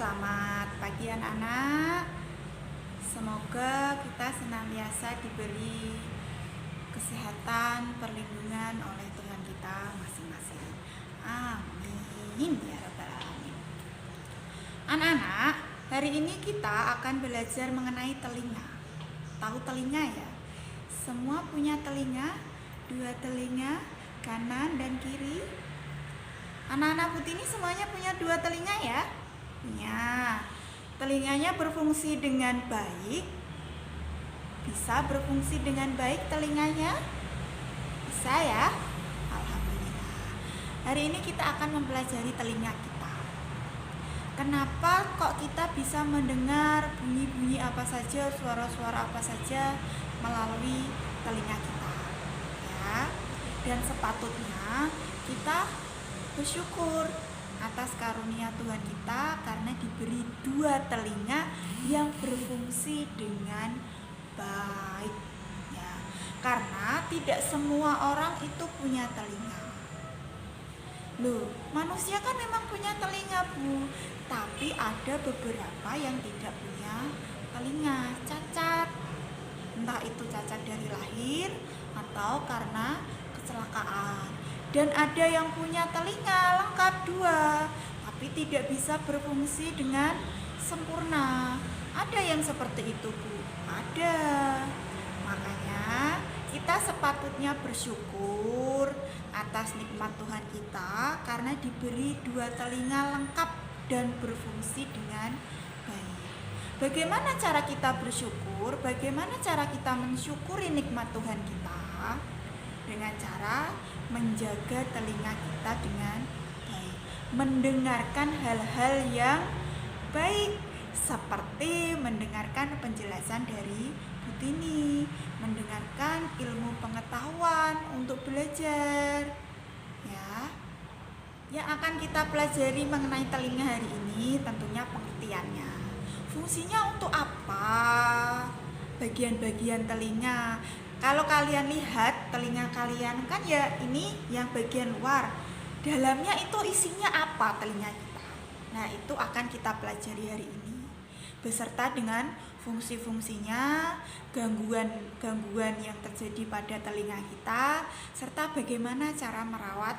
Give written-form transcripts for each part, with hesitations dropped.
Selamat pagi anak-anak. Semoga kita senantiasa diberi kesehatan, perlindungan oleh Tuhan kita masing-masing. Amin ya rabbal alamin. Anak-anak, hari ini kita akan belajar mengenai telinga. Tahu telinga ya? Semua punya telinga, dua telinga, kanan dan kiri. Anak-anak putih ini semuanya punya dua telinga ya? Punya. Telinganya berfungsi dengan baik. Bisa berfungsi dengan baik telinganya? Bisa ya? Alhamdulillah. Hari ini kita akan mempelajari telinga kita. Kenapa kok kita bisa mendengar bunyi-bunyi apa saja, suara-suara apa saja melalui telinga kita? Ya. Dan sepatutnya kita bersyukur atas karunia Tuhan kita karena diberi dua telinga yang berfungsi dengan baik ya. Karena tidak semua orang itu punya telinga. Loh, manusia kan memang punya telinga, Bu. Tapi ada beberapa yang tidak punya telinga, cacat. Entah itu cacat dari lahir atau karena kecelakaan. Dan ada yang punya telinga lengkap dua, tapi tidak bisa berfungsi dengan sempurna. Ada yang seperti itu, Bu. Ada. Makanya kita sepatutnya bersyukur atas nikmat Tuhan kita karena diberi dua telinga lengkap dan berfungsi dengan baik. Bagaimana cara kita bersyukur? Bagaimana cara kita mensyukuri nikmat Tuhan kita? Dengan cara menjaga telinga kita dengan baik, mendengarkan hal-hal yang baik seperti mendengarkan penjelasan dari Butini, mendengarkan ilmu pengetahuan untuk belajar ya. Yang akan kita pelajari mengenai telinga hari ini tentunya pengertiannya. Fungsinya untuk apa? Bagian-bagian telinga. Kalau kalian lihat telinga kalian kan ya ini yang bagian luar. Dalamnya itu isinya apa telinga kita? Nah, itu akan kita pelajari hari ini. Beserta dengan fungsi-fungsinya, gangguan-gangguan yang terjadi pada telinga kita, serta bagaimana cara merawat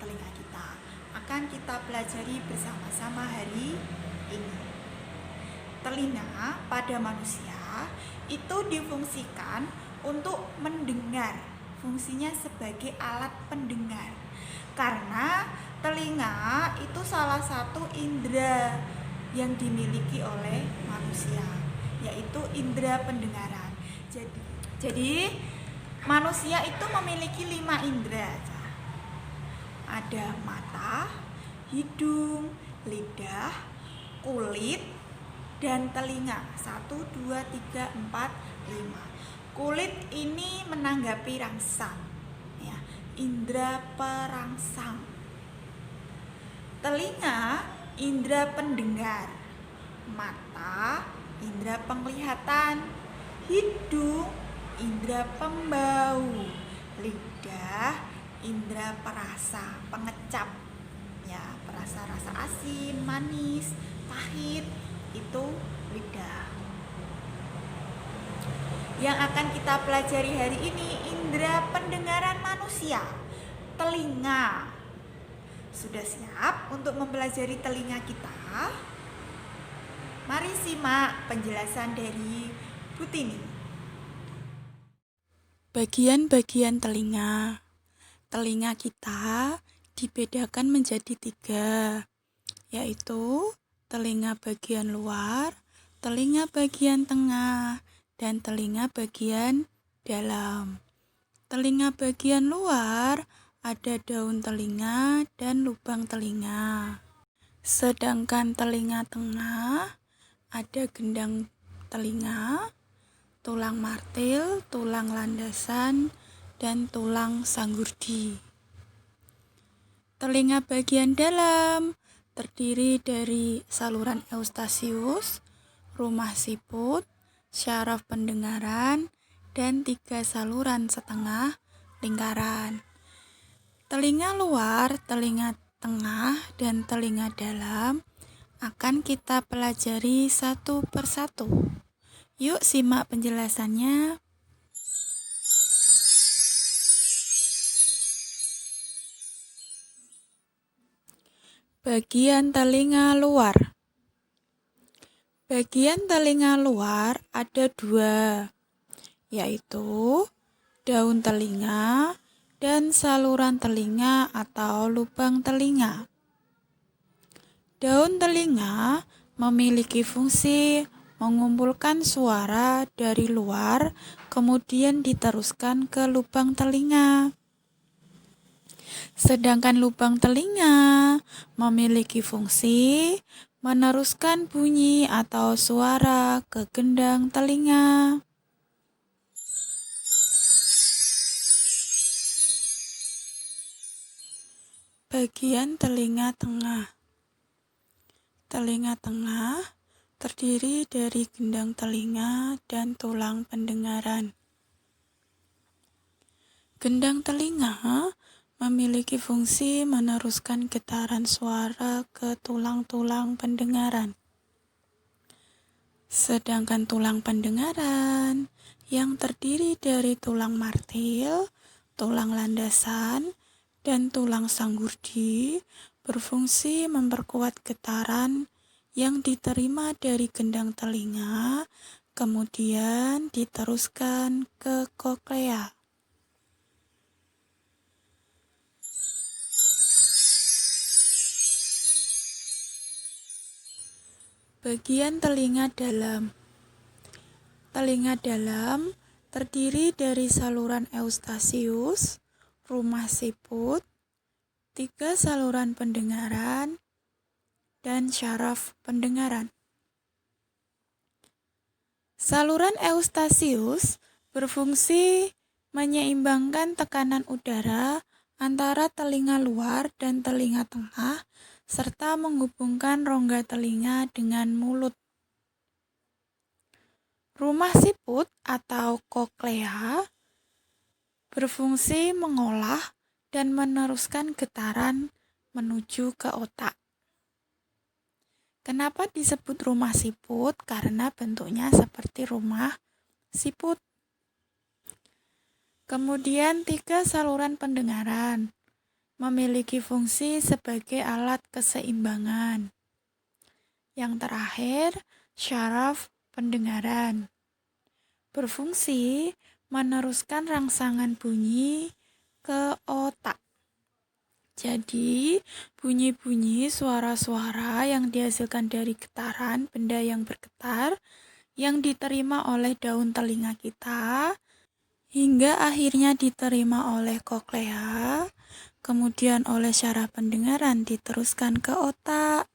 telinga kita. Akan kita pelajari bersama-sama hari ini. Telinga pada manusia itu difungsikan untuk mendengar, fungsinya sebagai alat pendengar. Karena telinga itu salah satu indera yang dimiliki oleh manusia, yaitu indera pendengaran. Jadi manusia itu memiliki 5 indera. Ada mata, hidung, lidah, kulit, dan telinga. 1, 2, 3, 4, 5. Kulit ini menanggapi rangsang ya, indera perangsang. Telinga indera pendengar, mata indera penglihatan, hidung indera pembau, lidah indera perasa, pengecap ya, perasa rasa asin, manis, pahit, itu lidah. Yang akan kita pelajari hari ini indera pendengaran manusia, telinga. Sudah siap untuk mempelajari telinga kita? Mari simak penjelasan dari Butini. Bagian-bagian telinga. Telinga kita dibedakan menjadi 3, yaitu telinga bagian luar, telinga bagian tengah, dan telinga bagian dalam. Telinga bagian luar ada daun telinga dan lubang telinga. Sedangkan telinga tengah ada gendang telinga, tulang martil, tulang landasan, dan tulang sanggurdi. Telinga bagian dalam terdiri dari saluran eustasius, rumah siput, syaraf pendengaran, dan 3 saluran setengah lingkaran. Telinga luar, telinga tengah, dan telinga dalam akan kita pelajari satu persatu. Yuk simak penjelasannya. Bagian telinga luar. Bagian telinga luar ada dua, yaitu daun telinga dan saluran telinga atau lubang telinga. Daun telinga memiliki fungsi mengumpulkan suara dari luar, kemudian diteruskan ke lubang telinga. Sedangkan lubang telinga memiliki fungsi meneruskan bunyi atau suara ke gendang telinga. Bagian telinga tengah. Telinga tengah terdiri dari gendang telinga dan tulang pendengaran. Gendang telinga memiliki fungsi meneruskan getaran suara ke tulang-tulang pendengaran. Sedangkan tulang pendengaran yang terdiri dari tulang martil, tulang landasan, dan tulang sanggurdi berfungsi memperkuat getaran yang diterima dari gendang telinga, kemudian diteruskan ke koklea. Bagian telinga dalam. Telinga dalam terdiri dari saluran eustasius, rumah siput, 3 saluran pendengaran, dan syaraf pendengaran. Saluran eustasius berfungsi menyeimbangkan tekanan udara antara telinga luar dan telinga tengah, serta menghubungkan rongga telinga dengan mulut. Rumah siput atau koklea berfungsi mengolah dan meneruskan getaran menuju ke otak. Kenapa disebut rumah siput? Karena bentuknya seperti rumah siput. Kemudian 3 saluran pendengaran memiliki fungsi sebagai alat keseimbangan. Yang terakhir, syaraf pendengaran berfungsi meneruskan rangsangan bunyi ke otak. Jadi, bunyi-bunyi suara-suara yang dihasilkan dari getaran benda yang bergetar yang diterima oleh daun telinga kita hingga akhirnya diterima oleh koklea, kemudian oleh syaraf pendengaran diteruskan ke otak.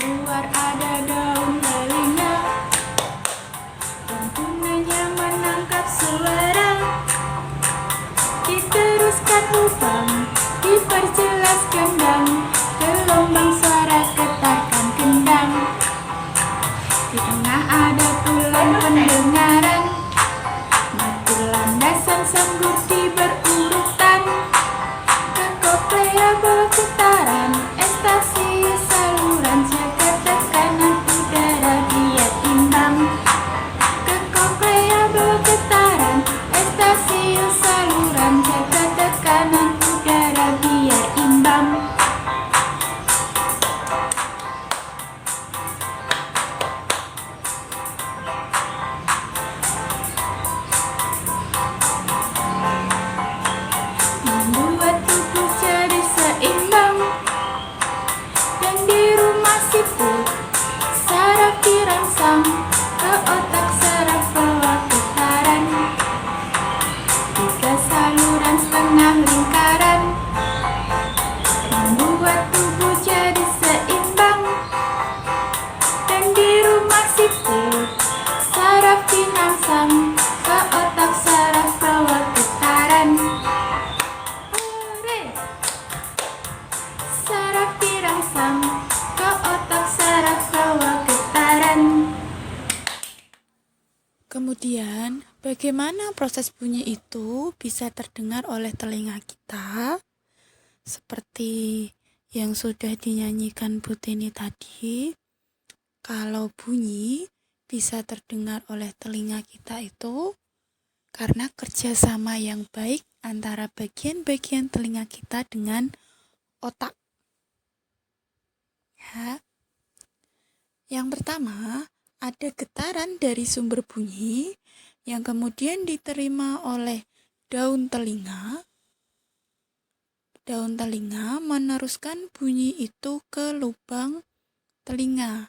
Luar ada daun telinga, dan gunanya menangkap suara. Diteruskan lubang, diperjelas gendang, gelombang suara getarkan gendang. Di tengah ada tulang pendengaran, mati landasan sanggurdi berurutan. Ke koklea bawa getaran, eustasius saluran jaga tekanan udara biar imbang. Ke koklea bawa getaran, eustasius saluran jaga tekanan udara biar imbang. Membuat tubuh jadi seimbang. Dan di rumah siput saraf dirangsang, ke otak saraf bawa getaran. 3 saluran setengah lingkaran membuat tubuh jadi seimbang. Dan di rumah siput saraf dirangsang, ke otak saraf bawa getaran. Hore! Saraf dirangsang, ke otak saraf bawa getaran. Kemudian, bagaimana proses bunyi itu bisa terdengar oleh telinga kita? Seperti yang sudah dinyanyikan Bu Tini tadi, kalau bunyi bisa terdengar oleh telinga kita itu karena kerjasama yang baik antara bagian-bagian telinga kita dengan otak. Ya. Yang pertama, ada getaran dari sumber bunyi yang kemudian diterima oleh daun telinga. Daun telinga meneruskan bunyi itu ke lubang telinga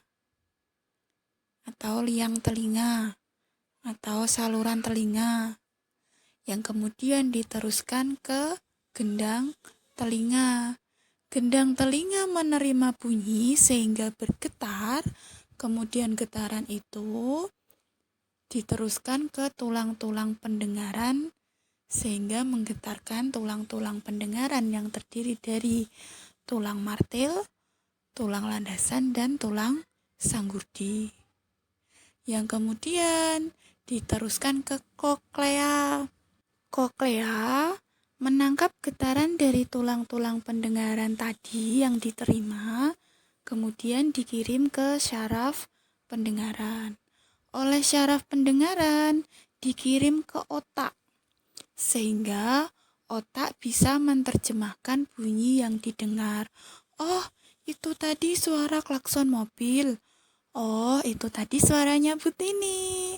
atau liang telinga atau saluran telinga yang kemudian diteruskan ke gendang telinga. Gendang telinga menerima bunyi sehingga bergetar, kemudian getaran itu diteruskan ke tulang-tulang pendengaran sehingga menggetarkan tulang-tulang pendengaran yang terdiri dari tulang martil, tulang landasan, dan tulang sanggurdi. Yang kemudian diteruskan ke koklea. Koklea menangkap getaran dari tulang-tulang pendengaran tadi yang diterima, kemudian dikirim ke syaraf pendengaran. Oleh syaraf pendengaran dikirim ke otak, sehingga otak bisa menerjemahkan bunyi yang didengar. Oh, itu tadi suara klakson mobil. Oh, itu tadi suaranya Bu Tini.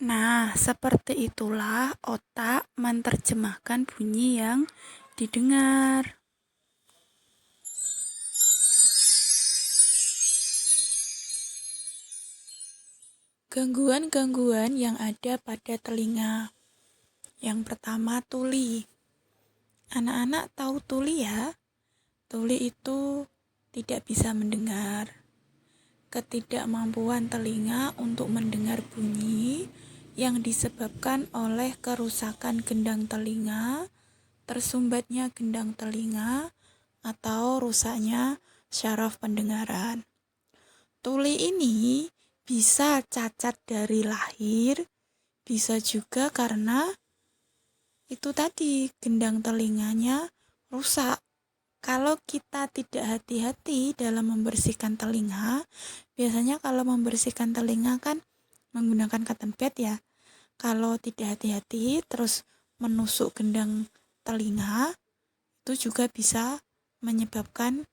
Nah, seperti itulah otak menerjemahkan bunyi yang didengar. Gangguan-gangguan yang ada pada telinga. Yang pertama, tuli. Anak-anak tahu tuli ya? Tuli itu tidak bisa mendengar. Ketidakmampuan telinga untuk mendengar bunyi yang disebabkan oleh kerusakan gendang telinga, tersumbatnya gendang telinga, atau rusaknya syaraf pendengaran. Tuli ini bisa cacat dari lahir, bisa juga karena itu tadi gendang telinganya rusak. Kalau kita tidak hati-hati dalam membersihkan telinga, biasanya kalau membersihkan telinga kan menggunakan cotton pad ya. Kalau tidak hati-hati terus menusuk gendang telinga, itu juga bisa menyebabkan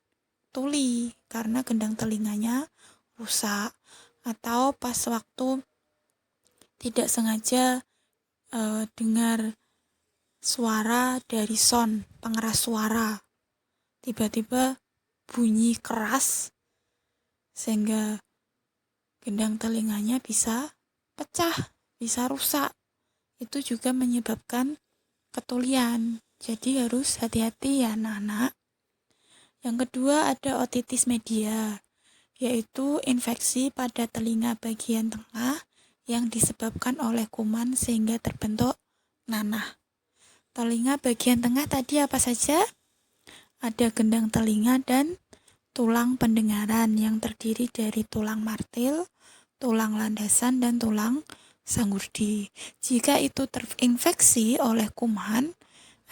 tuli karena gendang telinganya rusak. Atau pas waktu tidak sengaja dengar suara dari sound, pengeras suara, tiba-tiba bunyi keras sehingga gendang telinganya bisa pecah, bisa rusak. Itu juga menyebabkan ketulian. Jadi harus hati-hati ya anak-anak. Yang kedua ada otitis media, yaitu infeksi pada telinga bagian tengah yang disebabkan oleh kuman sehingga terbentuk nanah. Telinga bagian tengah tadi apa saja? Ada gendang telinga dan tulang pendengaran yang terdiri dari tulang martil, tulang landasan, dan tulang sanggurdi. Jika itu terinfeksi oleh kuman,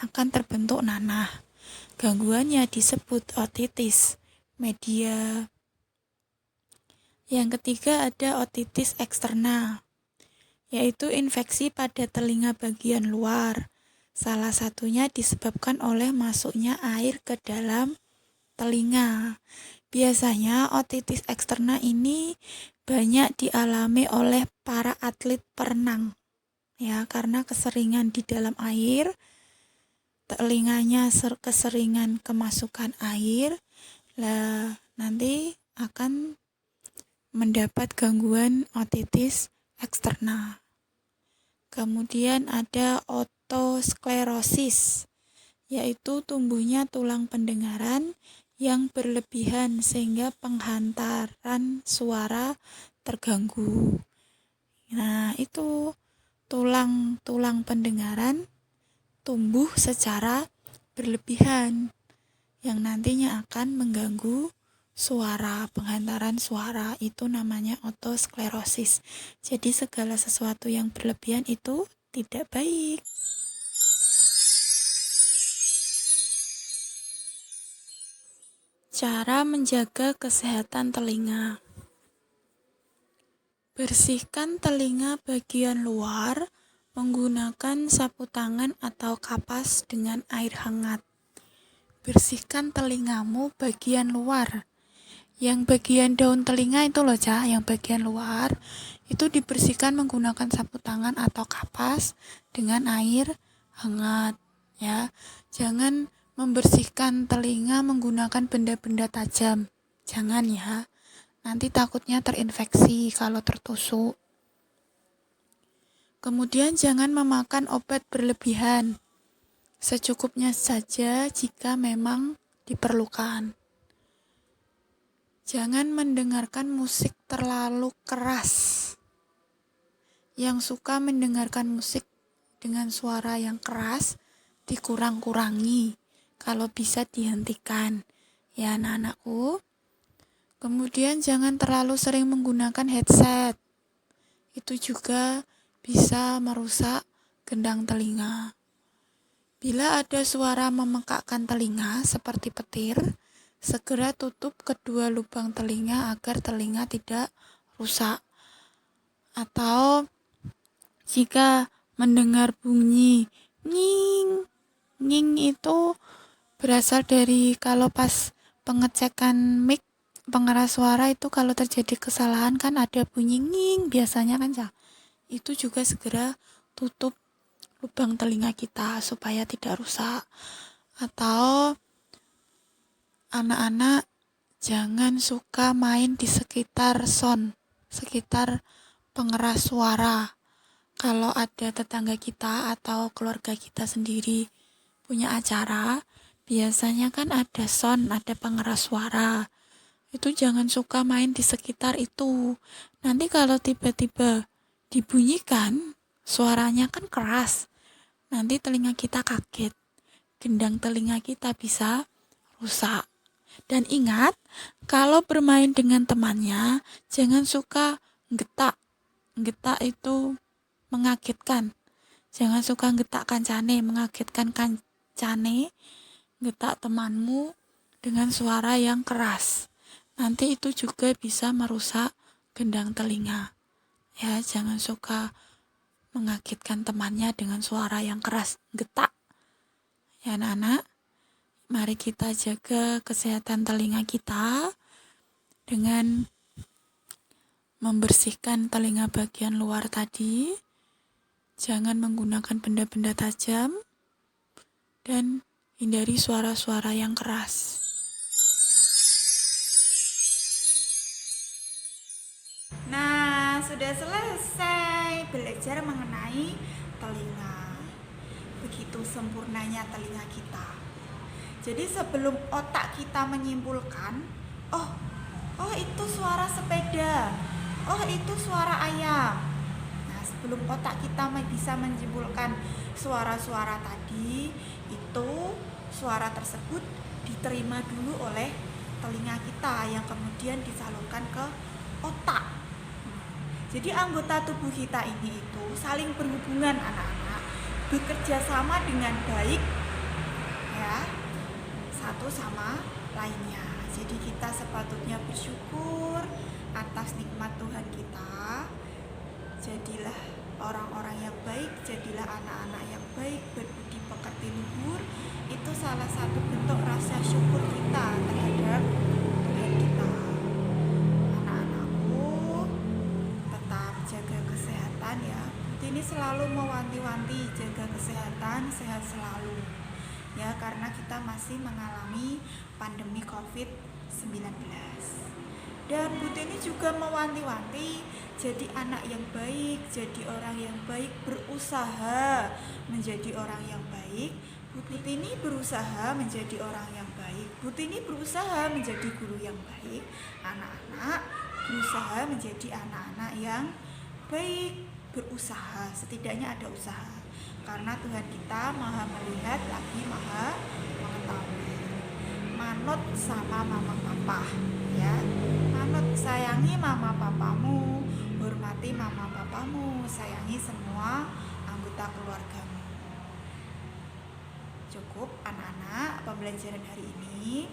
akan terbentuk nanah. Gangguannya disebut otitis media. Yang ketiga ada otitis eksterna, yaitu infeksi pada telinga bagian luar. Salah satunya disebabkan oleh masuknya air ke dalam telinga. Biasanya otitis eksterna ini banyak dialami oleh para atlet perenang. Ya, karena keseringan di dalam air, telinganya keseringan kemasukan air, nanti akan mendapat gangguan otitis eksterna. Kemudian ada otosklerosis, yaitu tumbuhnya tulang pendengaran yang berlebihan sehingga penghantaran suara terganggu. Nah, itu tulang pendengaran tumbuh secara berlebihan yang nantinya akan mengganggu penghantaran suara itu namanya otosklerosis. Jadi segala sesuatu yang berlebihan itu tidak baik. Cara menjaga kesehatan telinga. Bersihkan telinga bagian luar menggunakan sapu tangan atau kapas dengan air hangat. Bersihkan telingamu bagian luar. Yang bagian daun telinga itu loh, yang bagian luar itu dibersihkan menggunakan sapu tangan atau kapas dengan air hangat, ya. Jangan membersihkan telinga menggunakan benda-benda tajam. Jangan ya. Nanti takutnya terinfeksi kalau tertusuk. Kemudian jangan memakan obat berlebihan. Secukupnya saja jika memang diperlukan. Jangan mendengarkan musik terlalu keras. Yang suka mendengarkan musik dengan suara yang keras dikurang-kurangi. Kalau bisa dihentikan. Ya anak-anakku. Kemudian jangan terlalu sering menggunakan headset. Itu juga bisa merusak gendang telinga. Bila ada suara memekakkan telinga seperti petir, segera tutup kedua lubang telinga agar telinga tidak rusak. Atau jika mendengar bunyi nging, nging itu berasal dari kalau pas pengecekan mic pengeras suara itu kalau terjadi kesalahan kan ada bunyi nging biasanya kan ya. Itu juga segera tutup lubang telinga kita supaya tidak rusak. Atau anak-anak jangan suka main di sekitar sekitar pengeras suara. Kalau ada tetangga kita atau keluarga kita sendiri punya acara, biasanya kan ada ada pengeras suara. Itu jangan suka main di sekitar itu. Nanti kalau tiba-tiba dibunyikan, suaranya kan keras. Nanti telinga kita kaget. Gendang telinga kita bisa rusak. Dan ingat, kalau bermain dengan temannya, jangan suka getak. Getak itu mengagetkan. Jangan suka getak kancane, mengagetkan kancane. Getak temanmu dengan suara yang keras. Nanti itu juga bisa merusak gendang telinga. Ya, jangan suka mengagetkan temannya dengan suara yang keras, getak. Ya anak-anak, mari kita jaga kesehatan telinga kita dengan membersihkan telinga bagian luar tadi. Jangan menggunakan benda-benda tajam dan hindari suara-suara yang keras. Nah, sudah selesai belajar mengenai telinga. Begitu sempurnanya telinga kita. Jadi sebelum otak kita menyimpulkan, oh itu suara sepeda, oh itu suara ayam. Nah, sebelum otak kita bisa menyimpulkan suara-suara tadi, itu suara tersebut diterima dulu oleh telinga kita yang kemudian disalurkan ke otak. Jadi anggota tubuh kita ini itu saling berhubungan anak-anak, bekerja sama dengan baik ya, satu sama lainnya. Jadi kita sepatutnya bersyukur atas nikmat Tuhan kita. Jadilah orang-orang yang baik, jadilah anak-anak yang baik, berbudi pekerti luhur. Itu salah satu bentuk rasa syukur kita terhadap Tuhan kita. Jaga kesehatan ya. Ini selalu mewanti-wanti jaga kesehatan, sehat selalu. Ya, karena kita masih mengalami pandemi COVID-19. Dan Bu Tini juga mewanti-wanti jadi anak yang baik, jadi orang yang baik, berusaha menjadi orang yang baik. Bu Tini berusaha menjadi orang yang baik. Bu Tini berusaha menjadi guru yang baik. Anak-anak berusaha menjadi anak-anak yang baik, berusaha, setidaknya ada usaha. Karena Tuhan kita maha melihat lagi maha mengetahui. Manut sama mama papa ya. Manut, sayangi mama papamu, hormati mama papamu, sayangi semua anggota keluargamu. Cukup anak-anak pembelajaran hari ini.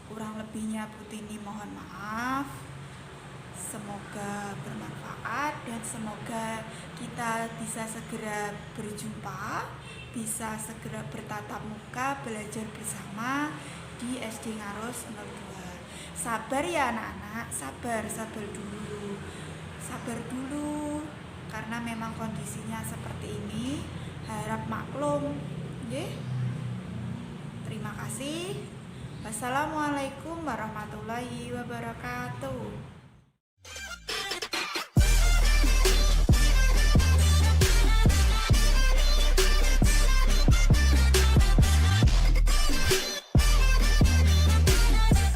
Kurang lebihnya Butini mohon maaf. Semoga bermanfaat dan semoga kita bisa segera berjumpa, bisa segera bertatap muka, belajar bersama di SD Ngaros 02. Sabar ya anak-anak, sabar dulu. Sabar dulu karena memang kondisinya seperti ini, harap maklum. Nggih. Terima kasih. Wassalamualaikum warahmatullahi wabarakatuh.